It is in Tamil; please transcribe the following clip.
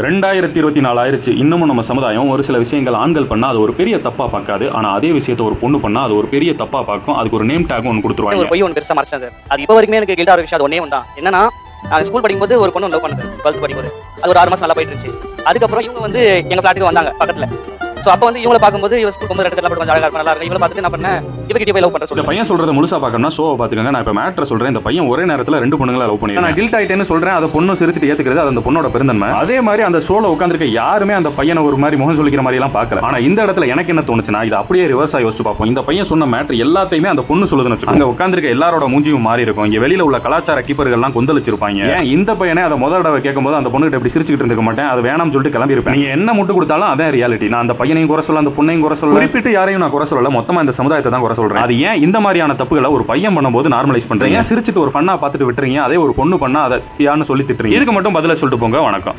2024 ஆயிருச்சு. இன்னமும் நம்ம சமுதாயம் ஒரு சில விஷயங்கள் ஆண்கள் பண்ணா அது ஒரு பெரிய தப்பா பார்க்காது. ஆனா அதே விஷயத்தை ஒரு பொண்ணு பண்ணா அது ஒரு பெரிய தப்பா பார்க்கும். அதுக்கு ஒரு நேம் டேக் ஒன்று கொடுத்துருவாங்க. ஒரு பொய் ஒன்று பெருசா மறைச்சது. அது இப்போ வரைக்குமே எனக்கு கில்டா ஒரு விஷயம். அது ஒண்ணே ஒன்று தான். என்னன்னா, நான் ஸ்கூல் படிக்கும்போது ஒரு பொண்ணு லவ் பண்ணது. 12th படிக்கும்போது. அது ஒரு 6 மாசம் நல்லா போயிட்டு இருந்துச்சு. அதுக்கப்புறம் இவங்க வந்து எங்க ஃபிளாட்டுக்கு வந்தாங்க பக்கத்துல. சோ அப்ப வந்து இவங்கள பாக்கும்போது இவ ஸ்கூல் போகும்போது ரெண்டு கொஞ்சம் அழகா இருக்கும், நல்லா இருக்கும். இவள பார்த்துட்டு என்ன பண்ணேன், இவகிட்ட போய் லவ் பண்ற இந்த சொல்லுங்க. பையன் சொல்றத முழுசா பார்க்கணும்னா ஷோவை பார்த்துக்கங்க. நான் இப்போ மேட்ரை சொல்றேன். இந்த பையன் ஒரே நேரத்தில் 2 பொண்ணுங்களை லவ் பண்ணி நான் கில்ட் ஆயிட்டேன்னு சொல்றேன். அதை பொண்ணு சிரிச்சுட்டு ஏத்துக்கிறது அது அந்த பொண்ணோட பெருந்தன்மை. அதே மாதிரி அந்த ஷோல உட்காந்துருக்க யாருமே அந்த பையனை ஒரு மாதிரி முகம் சொல்லிக்கிற மாதிரி எல்லாம் பார்க்கல. ஆனா இந்த இடத்துல எனக்கு என்ன தோணுச்சுன்னா, இது அப்படியே ரிவர்ஸா யோசிச்சு பார்ப்போம். இந்த பையன் சொன்ன மேட்ரு எல்லாத்தையுமே அந்த பொண்ணு சொல்லுதுன்னு வச்சுக்கோங்க. அங்க உட்காந்துருக்க எல்லாரோட மூஞ்சியும் மாறி இருக்கும். இங்க வெளியில உள்ள கலாச்சார கீப்பர்கள்லாம் கொந்தளிச்சிருப்பாங்க. ஏன் இந்த பையனை அதை முதல் தடவை கேட்கும்போது அந்த பொண்ணுகிட்ட எப்படி சிரிச்சுக்கிட்டு இருக்க மாட்டேன், அது வேணாம்னு சொல்லிட்டு கிளம்பி இருப்பேன். நீங்க என்ன முட்டு கொடுத்தாலும் அதான் ரியாலிட்டி. நான் அந்த பையனையும் குறை சொல்ல, அந்த பொண்ணையும் குறை சொல்ல, குறிப்பிட்டு யாரையும் நான் குறை சொல்லல. மொத்தமா இந்த சமுதாயத்தை தான் குறை சொல்றேன். அது ஏன் இந்த மாதிரியான தப்புகளை ஒரு பையன் பண்ணும்போது நார்மலைஸ் பண்றீங்க, சிரிச்சுட்டு ஒரு ஃபன்னா பார்த்துட்டு விட்டுறீங்க. அதே ஒரு பொண்ணு பண்ணா அதை யான்னு சொல்லி திட்டுறீங்க. இதுக்கு மட்டும் பதில சொல்லிட்டு போங்க. வணக்கம்.